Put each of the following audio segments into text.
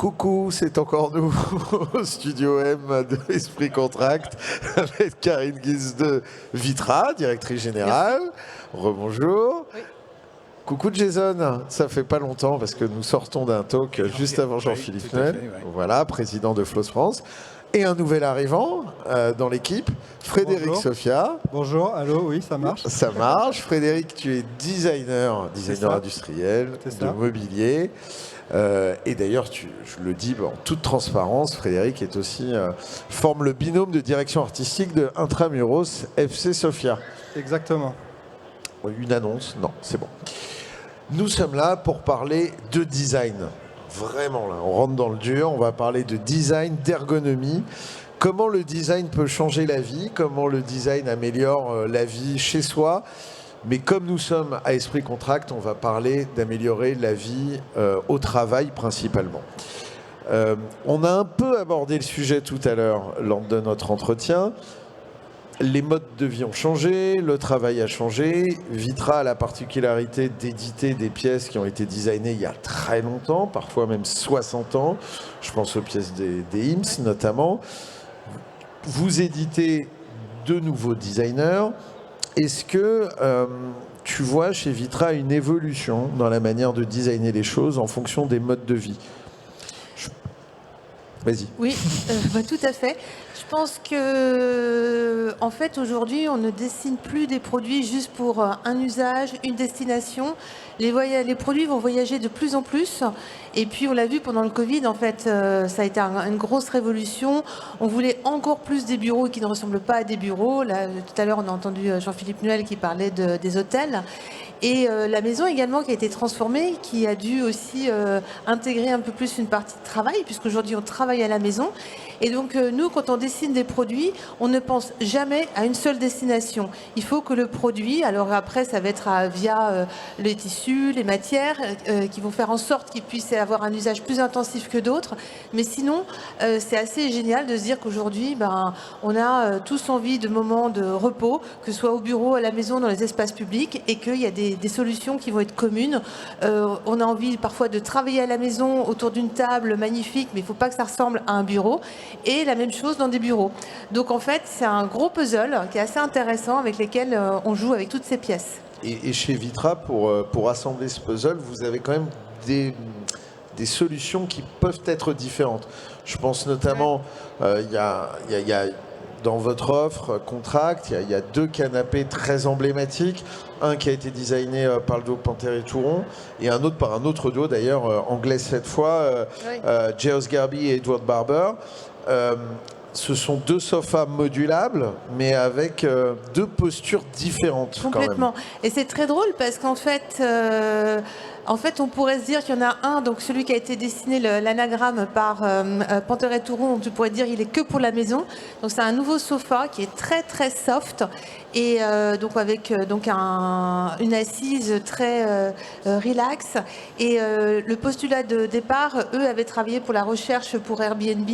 Coucou, c'est encore nous au studio M de Esprit Contract avec Karine Guise de Vitra, directrice générale. Rebonjour. Oui. Coucou Jason, ça fait pas longtemps parce que nous sortons d'un talk juste avant Jean-Philippe Noël, voilà, président de Floss France. Et un nouvel arrivant dans l'équipe, Frédéric Bonjour. Sofia. Bonjour, allô, oui, ça marche. Ça marche. Frédéric, tu es designer industriel, de mobilier. Et d'ailleurs, je le dis en toute transparence, Frédéric est aussi forme le binôme de direction artistique de Intramuros FC Sofia. Exactement. Une annonce? Non, c'est bon. Nous sommes là pour parler de design. Vraiment, là, on rentre dans le dur. On va parler de design, d'ergonomie. Comment le design peut changer la vie, comment le design améliore la vie chez soi. Mais comme nous sommes à Esprit Contract, on va parler d'améliorer la vie au travail principalement. On a un peu abordé le sujet tout à l'heure lors de notre entretien. Les modes de vie ont changé, le travail a changé. Vitra a la particularité d'éditer des pièces qui ont été designées il y a très longtemps, parfois même 60 ans. Je pense aux pièces des IMSS notamment. Vous éditez de nouveaux designers. Est-ce que tu vois chez Vitra une évolution dans la manière de designer les choses en fonction des modes de vie? Vas-y. Oui, tout à fait. Je pense que, en fait, aujourd'hui, on ne dessine plus des produits juste pour un usage, une destination. Les produits vont voyager de plus en plus. Et puis, on l'a vu pendant le Covid, en fait, ça a été une grosse révolution. On voulait encore plus des bureaux qui ne ressemblent pas à des bureaux. Là, tout à l'heure, on a entendu Jean-Philippe Noël qui parlait des hôtels. Et la maison également qui a été transformée, qui a dû aussi intégrer un peu plus une partie de travail, puisqu'aujourd'hui on travaille à la maison. Et donc nous, quand on dessine des produits, on ne pense jamais à une seule destination. Il faut que le produit, alors après ça va être via les tissus, les matières, qui vont faire en sorte qu'il puisse avoir un usage plus intensif que d'autres. Mais sinon, c'est assez génial de se dire qu'aujourd'hui, on a tous envie de moments de repos, que ce soit au bureau, à la maison, dans les espaces publics, et qu'il y a des solutions qui vont être communes. On a envie parfois de travailler à la maison autour d'une table magnifique, mais il ne faut pas que ça ressemble à un bureau. Et la même chose dans des bureaux. Donc en fait, c'est un gros puzzle qui est assez intéressant avec lequel on joue avec toutes ces pièces. Et chez Vitra, pour assembler ce puzzle, vous avez quand même des solutions qui peuvent être différentes. Je pense notamment, il y a dans votre offre Contract, il y a deux canapés très emblématiques. Un qui a été designé par le duo Panthère et Touron et un autre par un autre duo d'ailleurs anglais cette fois, Geoff Garby et Edward Barber. Ce sont deux sofas modulables, mais avec deux postures différentes. Complètement. Quand même. Et c'est très drôle parce qu'en fait, on pourrait se dire qu'il y en a un, donc celui qui a été dessiné, l'anagramme par Panthère et Touron, tu pourrais dire il est que pour la maison. Donc c'est un nouveau sofa qui est très très soft et donc avec une assise très relax. Et le postulat de départ, eux avaient travaillé pour la recherche pour Airbnb.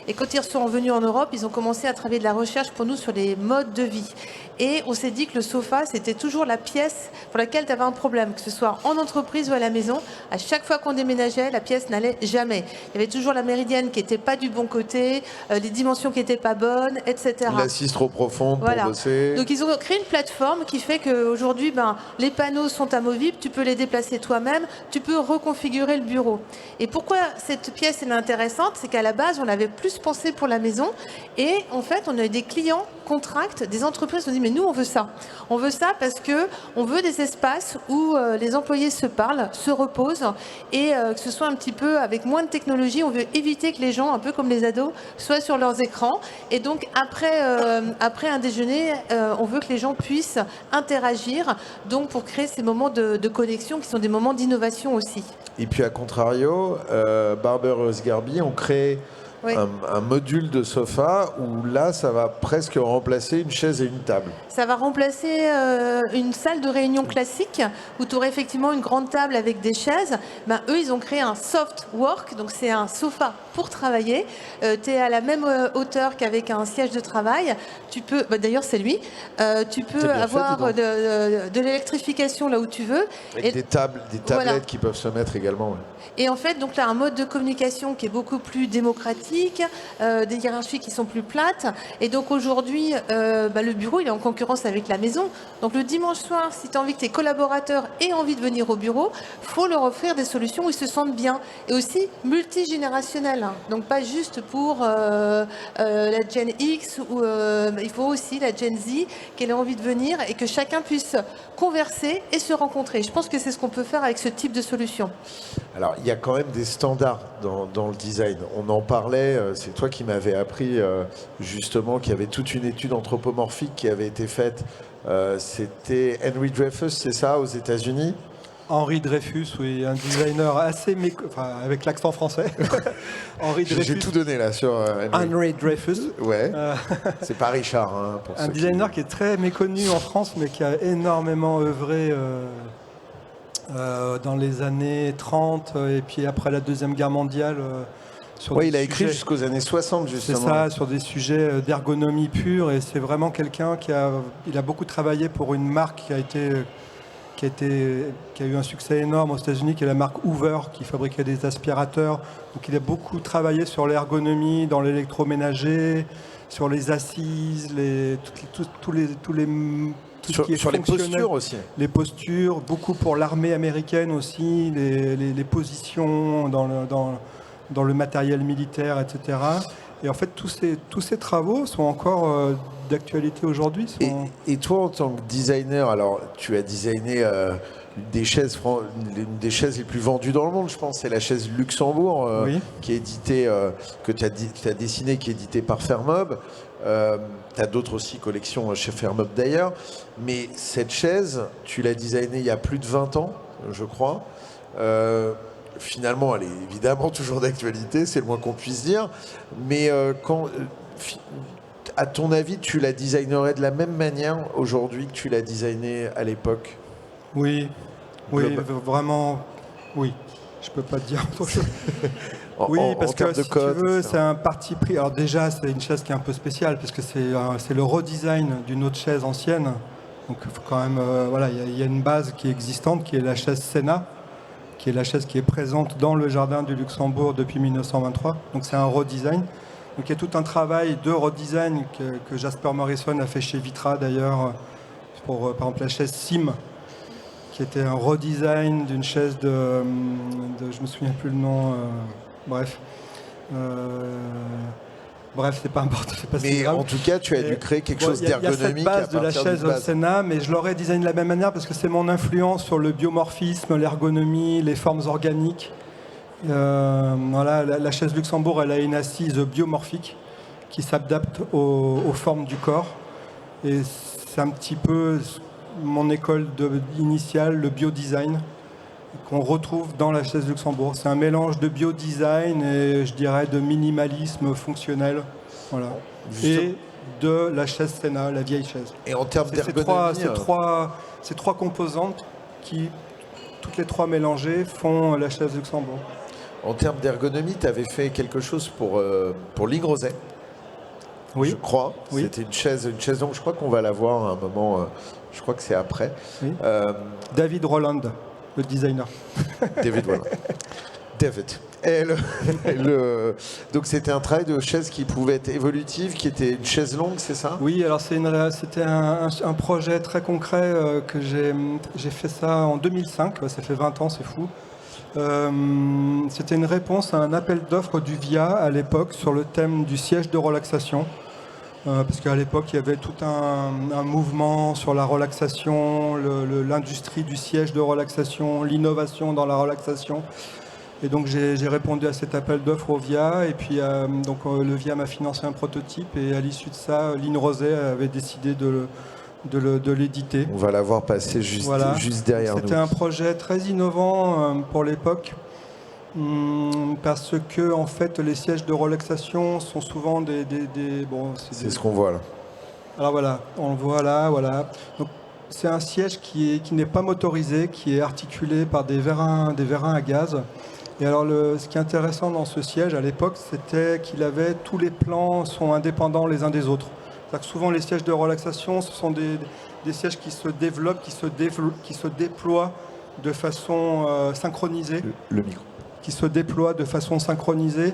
Et quand ils sont revenus en Europe, ils ont commencé à travailler de la recherche pour nous sur les modes de vie. Et on s'est dit que le sofa, c'était toujours la pièce pour laquelle tu avais un problème, que ce soit en entreprise ou à la maison. À chaque fois qu'on déménageait, la pièce n'allait jamais. Il y avait toujours la méridienne qui n'était pas du bon côté, les dimensions qui n'étaient pas bonnes, etc. L'assise trop profonde voilà. pour bosser. Donc ils ont créé une plateforme qui fait qu'aujourd'hui, les panneaux sont amovibles, tu peux les déplacer toi-même, tu peux reconfigurer le bureau. Et pourquoi cette pièce est intéressante, c'est qu'à la base, on avait plus pensé pour la maison. Et en fait, on a eu des clients Contract, des entreprises qui ont dit mais nous on veut ça. On veut ça parce qu'on veut des espaces où les employés se parlent, se reposent et que ce soit un petit peu avec moins de technologie. On veut éviter que les gens, un peu comme les ados, soient sur leurs écrans. Et donc après un déjeuner, on veut que les gens puissent interagir, donc pour créer ces moments de connexion qui sont des moments d'innovation aussi. Et puis à contrario, Barber et Garby ont créé Oui. un module de sofa où là, ça va presque remplacer une chaise et une table. Ça va remplacer une salle de réunion classique où tu aurais effectivement une grande table avec des chaises. Ben, eux, ils ont créé un soft work, donc c'est un sofa pour travailler. Tu es à la même hauteur qu'avec un siège de travail. Tu peux, d'ailleurs c'est lui, tu peux C'est bien avoir fait, dis de l'électrification là où tu veux. Avec des tables, des tablettes Voilà. qui peuvent se mettre également. Ouais. Et en fait, donc tu as un mode de communication qui est beaucoup plus démocratique, des hiérarchies qui sont plus plates. Et donc aujourd'hui, le bureau, il est en concurrence avec la maison. Donc le dimanche soir, si tu as envie que tes collaborateurs aient envie de venir au bureau, faut leur offrir des solutions où ils se sentent bien. Et aussi multigénérationnel. Donc pas juste pour la Gen X, ou il faut aussi la Gen Z qui ait envie de venir et que chacun puisse converser et se rencontrer. Je pense que c'est ce qu'on peut faire avec ce type de solution. Alors, il y a quand même des standards dans le design. On en parlait, c'est toi qui m'avais appris justement qu'il y avait toute une étude anthropomorphique qui avait été faite. C'était Henry Dreyfus, c'est ça, aux États-Unis? Henri Dreyfus, oui, un designer assez avec l'accent français. Henri Dreyfus. J'ai tout donné là sur Henry Dreyfus. Ouais. C'est pas Richard. Hein, pour un designer qui est très méconnu en France, mais qui a énormément œuvré dans les années 30 et puis après la Deuxième Guerre mondiale. Oui, il a écrit jusqu'aux années 60, justement. C'est ça, sur des sujets d'ergonomie pure. Et c'est vraiment quelqu'un qui a beaucoup travaillé pour une marque qui a eu un succès énorme aux États-Unis, qui est la marque Hoover, qui fabriquait des aspirateurs. Donc il a beaucoup travaillé sur l'ergonomie, dans l'électroménager, sur les assises, sur les postures aussi. Les postures, beaucoup pour l'armée américaine aussi, les positions dans le matériel militaire, etc. Et en fait, tous ces travaux sont encore d'actualité aujourd'hui. Et toi, en tant que designer, alors tu as designé une des chaises les plus vendues dans le monde, je pense, c'est la chaise Luxembourg, oui. qui est éditée, que tu as dessinée, qui est éditée par Fairmob. Tu as d'autres aussi collections chez Fairmob d'ailleurs. Mais cette chaise, tu l'as designée il y a plus de 20 ans, je crois. Finalement, elle est évidemment toujours d'actualité, c'est le moins qu'on puisse dire. Mais à ton avis, tu la designerais de la même manière aujourd'hui que tu l'as designée à l'époque? Oui, vraiment, oui. Je peux pas te dire autre chose. Oui, parce que si tu veux, c'est un parti pris. Alors déjà, c'est une chaise qui est un peu spéciale, parce que c'est le redesign d'une autre chaise ancienne. Donc il faut quand même, voilà, il y a une base qui est existante, qui est la chaise Senna, qui est la chaise qui est présente dans le jardin du Luxembourg depuis 1923. Donc c'est un redesign. Donc il y a tout un travail de redesign que Jasper Morrison a fait chez Vitra d'ailleurs, pour par exemple la chaise Sim, qui était un redesign d'une chaise de je me souviens plus le nom, bref, c'est pas important, c'est pas si grave. Mais en tout cas, tu as dû créer quelque chose d'ergonomique. Il y a cette base de la chaise Senna, mais je l'aurais designé de la même manière parce que c'est mon influence sur le biomorphisme, l'ergonomie, les formes organiques. Voilà, la chaise Luxembourg, elle a une assise biomorphique qui s'adapte aux formes du corps. Et c'est un petit peu mon école initiale, le biodesign, qu'on retrouve dans la chaise Luxembourg. C'est un mélange de biodesign et je dirais de minimalisme fonctionnel. Voilà. Et de la chaise Senna, la vieille chaise. Et en termes d'ergonomie, ces trois composantes qui, toutes les trois mélangées, font la chaise Luxembourg. En termes d'ergonomie, tu avais fait quelque chose pour Lig Roset. Oui. Je crois. Oui. C'était une chaise donc je crois qu'on va la voir à un moment, je crois que c'est après. Oui. David Roland, le designer. David Roland. David. Donc c'était un travail de chaise qui pouvait être évolutive, qui était une chaise longue, c'est ça? Oui, alors c'était un projet très concret que j'ai fait ça en 2005, ça fait 20 ans, c'est fou. C'était une réponse à un appel d'offres du VIA à l'époque sur le thème du siège de relaxation. Parce qu'à l'époque, il y avait tout un mouvement sur la relaxation, l'industrie du siège de relaxation, l'innovation dans la relaxation. Et donc j'ai répondu à cet appel d'offres au VIA, et puis donc le VIA m'a financé un prototype, et à l'issue de ça, Line Roset avait décidé de l'éditer. On va la voir passer juste derrière nous. C'était un projet très innovant pour l'époque. Parce que en fait, les sièges de relaxation sont souvent c'est ce qu'on voit là. Alors voilà, on le voit là, voilà. Donc, c'est un siège qui n'est pas motorisé, qui est articulé par des vérins à gaz. Et alors, ce qui est intéressant dans ce siège à l'époque, c'était qu'il avait tous les plans sont indépendants les uns des autres. C'est-à-dire que souvent, les sièges de relaxation, ce sont des sièges qui se développent, qui se déploient de façon synchronisée. Le micro. Qui se déploient de façon synchronisée.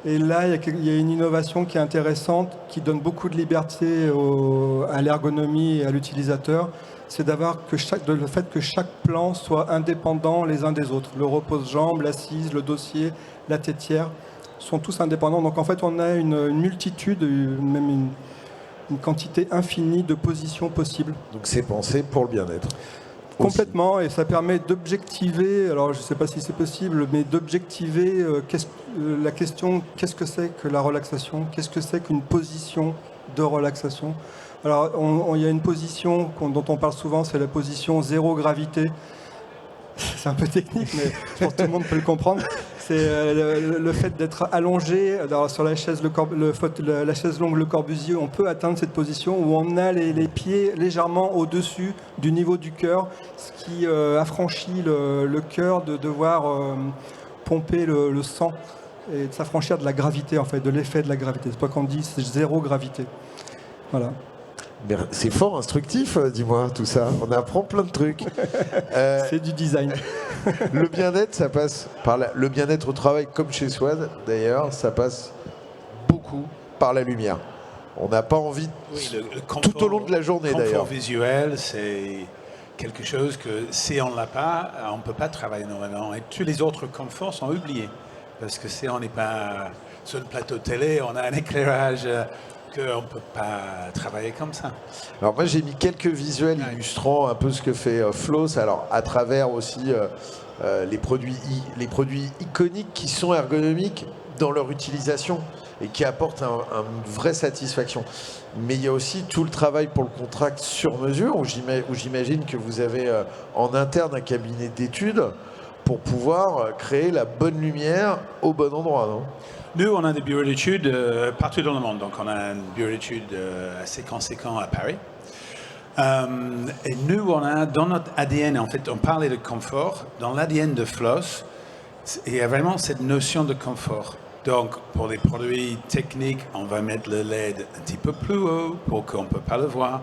Et là, il y a une innovation qui est intéressante, qui donne beaucoup de liberté à l'ergonomie et à l'utilisateur. C'est le fait que chaque plan soit indépendant les uns des autres. Le repose-jambe, l'assise, le dossier, la tétière sont tous indépendants. Donc en fait, on a une multitude, même une quantité infinie de positions possibles. Donc c'est pensé pour le bien-être. Complètement, et ça permet d'objectiver, alors je ne sais pas si c'est possible, mais d'objectiver la question qu'est-ce que c'est que la relaxation, qu'est-ce que c'est qu'une position de relaxation. Alors il y a une position dont on parle souvent, c'est la position zéro gravité. C'est un peu technique, mais je pense que tout le monde peut le comprendre. C'est le fait d'être allongé sur la chaise longue Le Corbusier. On peut atteindre cette position où on a les pieds légèrement au-dessus du niveau du cœur, ce qui affranchit le cœur de devoir pomper le sang et de s'affranchir de la gravité, en fait, de l'effet de la gravité. C'est pas qu'on dit c'est zéro gravité. Voilà. C'est fort instructif, dis-moi, tout ça. On apprend plein de trucs. C'est du design. Le bien-être, ça passe par le bien-être au travail, comme chez Swan, d'ailleurs, ça passe beaucoup par la lumière. On n'a pas envie, le confort, tout au long de la journée d'ailleurs. Le confort visuel, c'est quelque chose que si on ne l'a pas, on ne peut pas travailler normalement. Et tous les autres conforts sont oubliés. Parce que si on n'est pas sur le plateau télé, on a un éclairage qu'on ne peut pas travailler comme ça. Alors moi j'ai mis quelques visuels illustrant un peu ce que fait Floss, alors à travers aussi les produits iconiques qui sont ergonomiques dans leur utilisation et qui apportent une vraie satisfaction. Mais il y a aussi tout le travail pour le contract sur mesure, où j'imagine que vous avez en interne un cabinet d'études pour pouvoir créer la bonne lumière au bon endroit, non ? Nous, on a des bureaux d'études partout dans le monde. Donc, on a un bureau d'études assez conséquent à Paris. Et nous, on a dans notre ADN, en fait, on parlait de confort. Dans l'ADN de Floss, il y a vraiment cette notion de confort. Donc, pour les produits techniques, on va mettre le LED un petit peu plus haut pour qu'on ne peut pas le voir.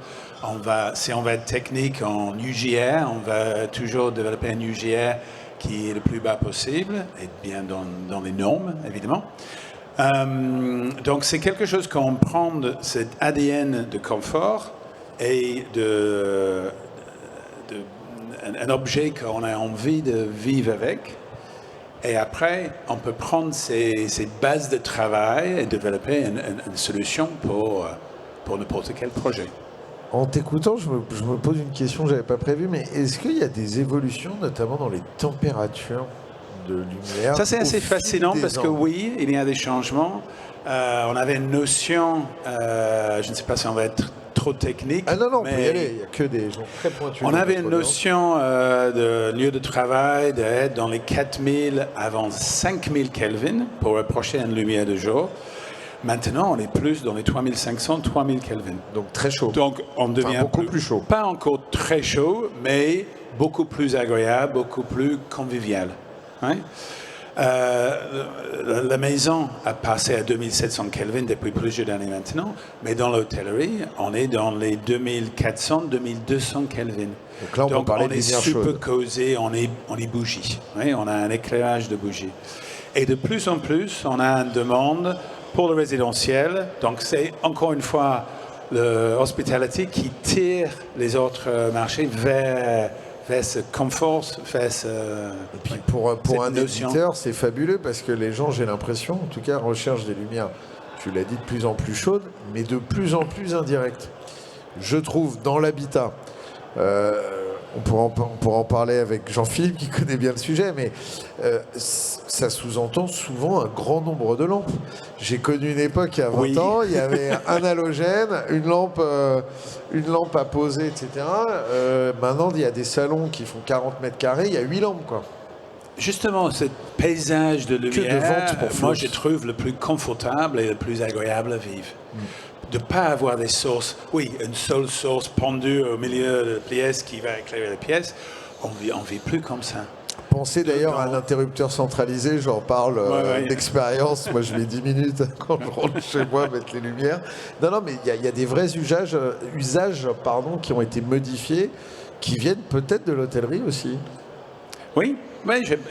Si on va être technique en UGR, on va toujours développer un UGR qui est le plus bas possible, et bien dans les normes, évidemment. Donc, c'est quelque chose qu'on prend de cet ADN de confort et un objet qu'on a envie de vivre avec. Et après, on peut prendre ces bases de travail et développer une solution pour n'importe quel projet. En t'écoutant, je me pose une question que je n'avais pas prévue, mais est-ce qu'il y a des évolutions, notamment dans les températures de lumière? Ça, c'est assez fascinant parce que oui, il y a des changements. On avait une notion, je ne sais pas si on va être trop technique. Ah non, on peut y aller, il n'y a que des gens très pointus. On avait une notion de lieu de travail d'être dans les 4000 avant 5000 Kelvin pour approcher une lumière de jour. Maintenant, on est plus dans les 3500, 3000 Kelvin. Donc très chaud. Donc on devient beaucoup plus chaud. Pas encore très chaud, mais beaucoup plus agréable, beaucoup plus convivial. Hein? La maison a passé à 2700 Kelvin depuis plusieurs années maintenant, mais dans l'hôtellerie, on est dans les 2400, 2200 Kelvin. Donc là, on peut parler de lumière chaude. On est super cosy, on est bougie. Hein? On a un éclairage de bougie. Et de plus en plus, on a une demande pour le résidentiel. Donc c'est encore une fois l'hospitality qui tire les autres marchés vers ce confort, vers ce... Et puis pour un éditeur, c'est fabuleux parce que les gens, j'ai l'impression, en tout cas, recherchent des lumières, tu l'as dit, de plus en plus chaudes, mais de plus en plus indirectes. Je trouve dans l'habitat, on pourra en parler avec Jean-Philippe qui connaît bien le sujet, mais ça sous-entend souvent un grand nombre de lampes. J'ai connu une époque, il y a 20 ans, il y avait un halogène, une lampe à poser, etc. Maintenant, il y a des salons qui font 40 mètres carrés, il y a 8 lampes, quoi. Justement, ce paysage de lumière, vente pour moi Flux. je trouve le plus confortable et le plus agréable à vivre. De ne pas avoir des sources, une seule source pendue au milieu de la pièce qui va éclairer la pièce. On vit plus comme ça. Pensez d'ailleurs à l'interrupteur centralisé, j'en parle d'expérience. Moi, je mets 10 minutes quand je rentre chez moi mettre les lumières. Non, mais il y a des vrais usages qui ont été modifiés, qui viennent peut-être de l'hôtellerie aussi. Oui,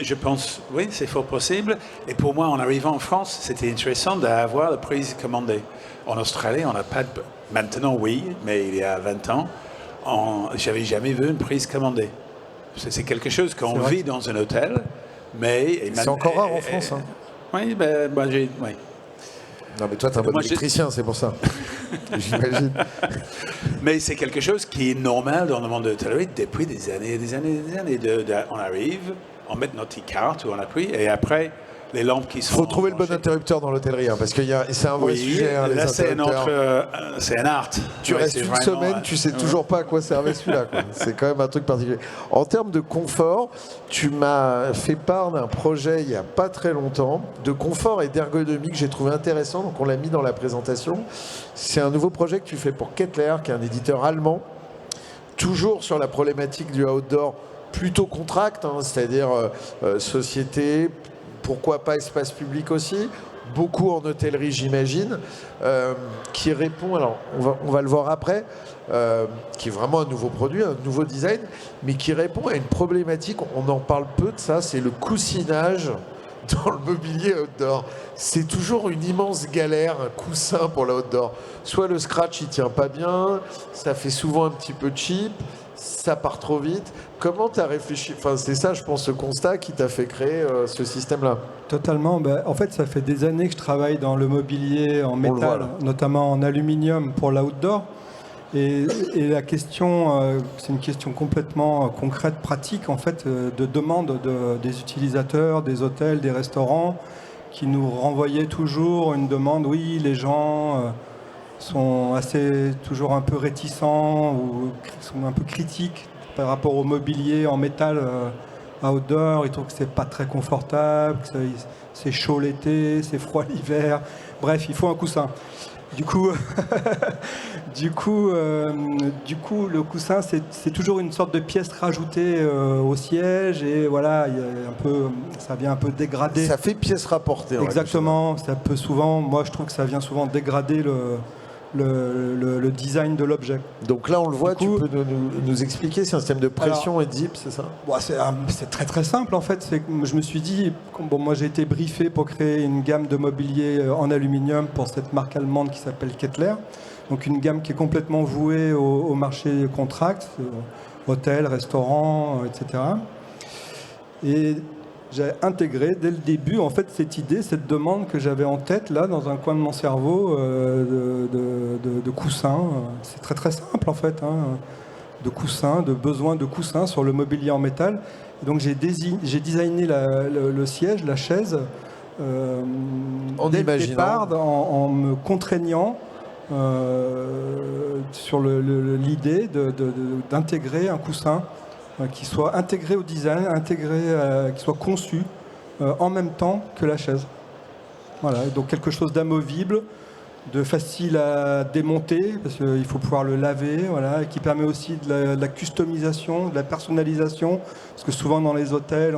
je pense, c'est fort possible. Et pour moi, en arrivant en France, c'était intéressant d'avoir la prise commandée. En Australie, on n'a pas de... Maintenant, oui, mais il y a 20 ans, j'avais jamais vu une prise commandée. C'est quelque chose qu'on vit dans un hôtel, mais... C'est encore rare en France. Hein. Oui, oui. Non, mais toi, t'es un bon électricien, c'est pour ça. J'imagine. Mais c'est quelque chose qui est normal dans le monde de l'hôtellerie depuis des années et des années et des années. On arrive, on met notre carte où on appuie, et après, les lampes qui sont... Il faut trouver le bon interrupteur dans l'hôtellerie, parce que c'est un vrai sujet, les là, interrupteurs. c'est un art. Tu restes une semaine, tu sais toujours pas à quoi servait celui-là. C'est quand même un truc particulier. En termes de confort, tu m'as fait part d'un projet il n'y a pas très longtemps, de confort et d'ergonomie que j'ai trouvé intéressant, donc on l'a mis dans la présentation. C'est un nouveau projet que tu fais pour Kettler, qui est un éditeur allemand, toujours sur la problématique du outdoor, plutôt contract, c'est-à-dire société, pourquoi pas espace public aussi, beaucoup en hôtellerie j'imagine, qui répond, alors on va le voir après, qui est vraiment un nouveau produit, un nouveau design, mais qui répond à une problématique, on en parle peu de ça, c'est le coussinage dans le mobilier outdoor. C'est toujours une immense galère, un coussin pour le outdoor. Soit le scratch il tient pas bien, ça fait souvent un petit peu cheap, ça part trop vite. Comment tu as réfléchi? Enfin, c'est ça, je pense, ce constat qui t'a fait créer ce système-là. Totalement. En fait, ça fait des années que je travaille dans le mobilier en métal, notamment en aluminium pour l'outdoor. Et la question, c'est une question complètement concrète, pratique, en fait, de demande des utilisateurs, des hôtels, des restaurants, qui nous renvoyaient toujours une demande. Oui, les gens sont toujours un peu réticents ou sont un peu critiques par rapport au mobilier en métal outdoor. Ils trouvent que c'est pas très confortable, que c'est chaud l'été, c'est froid l'hiver. Bref, il faut un coussin. Du coup, le coussin, c'est toujours une sorte de pièce rajoutée au siège et voilà, ça vient un peu dégrader. Ça fait pièce rapportée. Exactement. Ça peut souvent, moi je trouve que ça vient souvent dégrader le design de l'objet. Donc là, on le voit, tu peux nous expliquer, c'est un système de pression et de zip, c'est ça? C'est très très simple en fait. Je me suis dit, moi j'ai été briefé pour créer une gamme de mobilier en aluminium pour cette marque allemande qui s'appelle Kettler. Donc une gamme qui est complètement vouée au marché contract, hôtel, restaurant, etc. Et j'ai intégré dès le début en fait cette idée, cette demande que j'avais en tête là dans un coin de mon cerveau de coussins. C'est très très simple en fait, de coussins, de besoin de coussins sur le mobilier en métal. Et donc j'ai designé le siège, la chaise dès le départ en me contraignant sur l'idée d'intégrer un coussin qui soit intégré au design, qui soit conçu en même temps que la chaise. Voilà, donc quelque chose d'amovible, de facile à démonter, parce qu'il faut pouvoir le laver, voilà, et qui permet aussi de la customisation, de la personnalisation, parce que souvent dans les hôtels,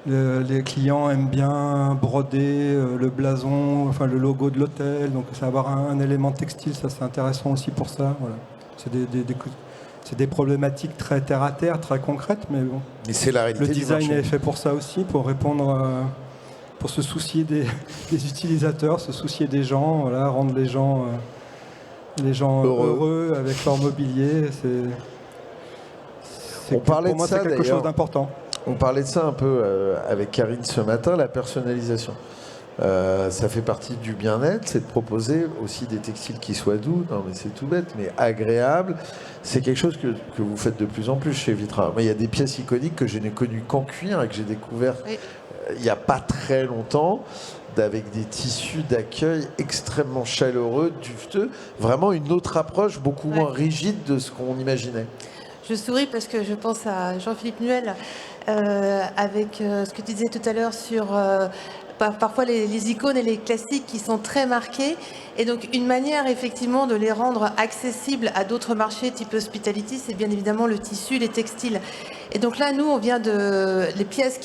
les clients aiment bien broder le blason, enfin le logo de l'hôtel, donc ça va avoir un élément textile, ça c'est intéressant aussi pour ça. Voilà. C'est des problématiques très terre à terre, très concrètes, mais bon. Et c'est la réalité. Le design est fait pour ça aussi, pour répondre, pour se soucier des utilisateurs, se soucier des gens, voilà, rendre les gens heureux avec leur mobilier. On parlait pour moi, de ça, c'est quelque chose d'important. On parlait de ça un peu avec Karine ce matin, la personnalisation. Ça fait partie du bien-être, c'est de proposer aussi des textiles qui soient doux, non mais c'est tout bête, mais agréables. C'est quelque chose que vous faites de plus en plus chez Vitra. Moi, il y a des pièces iconiques que je n'ai connues qu'en cuir et que j'ai découvert il n'y a pas très longtemps, avec des tissus d'accueil extrêmement chaleureux, duveteux, vraiment une autre approche beaucoup moins rigide de ce qu'on imaginait. Je souris parce que je pense à Jean-Philippe Nuel avec ce que tu disais tout à l'heure sur parfois les icônes et les classiques qui sont très marqués. Et donc une manière effectivement de les rendre accessibles à d'autres marchés type hospitality, c'est bien évidemment le tissu, les textiles. Et donc là, nous, on vient les pièces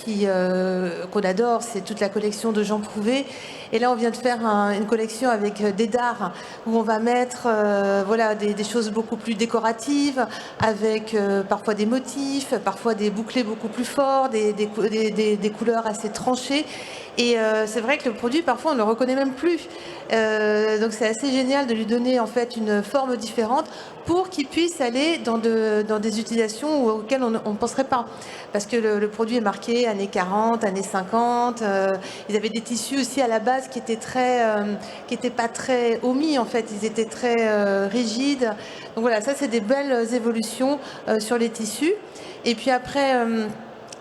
qu'on adore, c'est toute la collection de Jean Prouvé. Et là, on vient de faire une collection avec des dards où on va mettre voilà, des choses beaucoup plus décoratives, avec parfois des motifs, parfois des bouclés beaucoup plus forts, des couleurs assez tranchées. Et c'est vrai que le produit, parfois, on ne le reconnaît même plus. Donc c'est assez génial de lui donner en fait une forme différente pour qu'il puisse aller dans des utilisations auxquelles on ne penserait pas. Parce que le produit est marqué années 40, années 50. Ils avaient des tissus aussi à la base qui étaient pas très omis en fait. Ils étaient très rigides. Donc voilà, ça c'est des belles évolutions sur les tissus. Et puis après,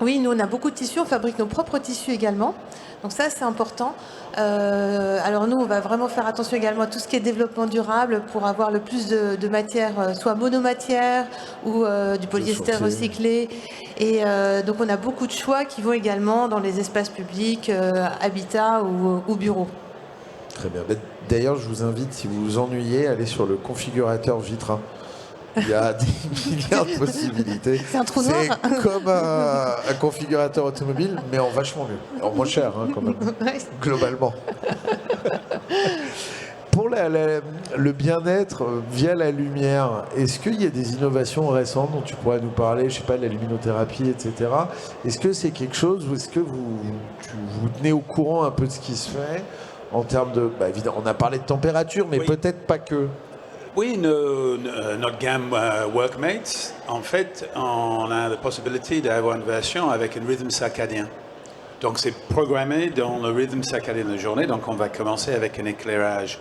oui, nous on a beaucoup de tissus. On fabrique nos propres tissus également. Donc ça, c'est important. Alors nous, on va vraiment faire attention également à tout ce qui est développement durable pour avoir le plus de matières, soit monomatière ou du polyester recyclé. Et donc on a beaucoup de choix qui vont également dans les espaces publics, habitat ou bureaux. Très bien. D'ailleurs, je vous invite, si vous vous ennuyez, à aller sur le configurateur Vitra. Il y a des milliards de possibilités. C'est un trou noir. C'est comme un configurateur automobile, mais en vachement mieux. En moins cher, hein, quand même, globalement. Pour le bien-être via la lumière, est-ce qu'il y a des innovations récentes dont tu pourrais nous parler, je ne sais pas, de la luminothérapie, etc. Est-ce que c'est quelque chose, ou est-ce que vous tenez au courant un peu de ce qui se fait en termes de... Bah, évidemment, on a parlé de température, mais peut-être pas que. Oui, notre gamme Workmates, en fait, on a la possibilité d'avoir une version avec un rythme circadien. Donc, c'est programmé dans le rythme circadien de la journée. Donc, on va commencer avec un éclairage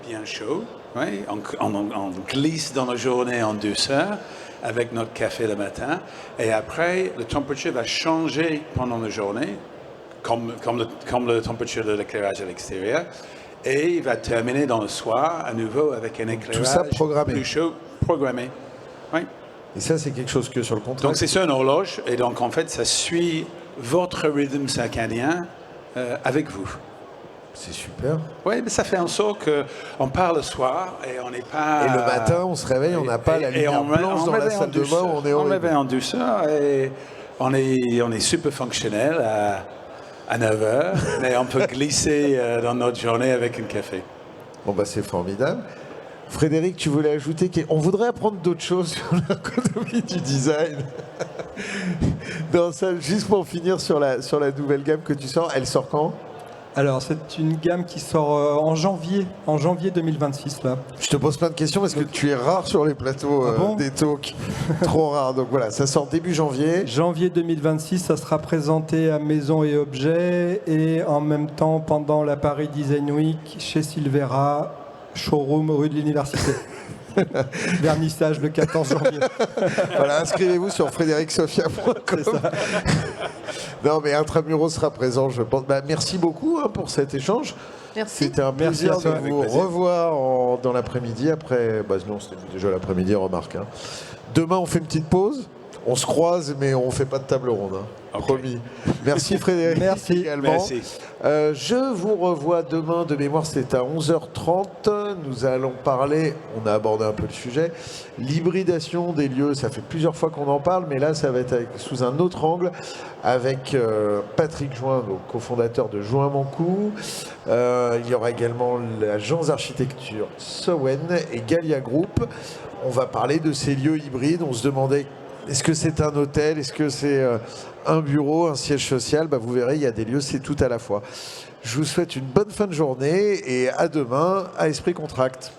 bien chaud. Oui? On glisse dans la journée en douceur avec notre café le matin. Et après, la température va changer pendant la journée, comme la température de l'éclairage à l'extérieur. Et il va terminer dans le soir à nouveau avec un éclairage plus chaud, programmé. Oui. Et ça, c'est quelque chose que sur le contrat. Donc, c'est sur une horloge. Et donc, en fait, ça suit votre rythme circadien avec vous. C'est super. Oui, mais ça fait en sorte qu'on part le soir et on n'est pas... Et le matin, on se réveille, on n'a pas la lumière blanche dans la salle de bain où on est horrible. On réveille en douceur et on est super fonctionnel à 9h, mais on peut glisser dans notre journée avec un café. Bon, bah c'est formidable. Frédéric, tu voulais ajouter on voudrait apprendre d'autres choses sur l'économie du design. Non, ça, juste pour finir sur la nouvelle gamme que tu sors, elle sort quand ? Alors, c'est une gamme qui sort en janvier 2026, là. Je te pose plein de questions parce que tu es rare sur les plateaux des talks. Trop rare. Donc voilà, ça sort début janvier. Janvier 2026, ça sera présenté à Maison et Objets et en même temps pendant la Paris Design Week chez Silvera, showroom rue de l'Université. Vernissage le 14 janvier. Voilà, inscrivez-vous sur frédéricsofia.com. Non, mais Intramuros sera présent, je pense. Bah, merci beaucoup pour cet échange. Merci. C'était un plaisir de vous revoir dans l'après-midi. Après, non, c'était déjà l'après-midi, remarque. Hein. Demain, on fait une petite pause. On se croise, mais on ne fait pas de table ronde. Hein. Okay. Promis. Merci Frédéric. Merci également. Merci. Je vous revois demain, de mémoire, c'est à 11h30. Nous allons parler, on a abordé un peu le sujet, l'hybridation des lieux. Ça fait plusieurs fois qu'on en parle, mais là, ça va être sous un autre angle, avec Patrick Join, donc cofondateur de Join Mancou. Il y aura également l'agence d'architecture Sowen et Galia Group. On va parler de ces lieux hybrides. On se demandait, est-ce que c'est un hôtel? Est-ce que c'est un bureau, un siège social? Vous verrez, il y a des lieux, c'est tout à la fois. Je vous souhaite une bonne fin de journée et à demain à Esprit Contract.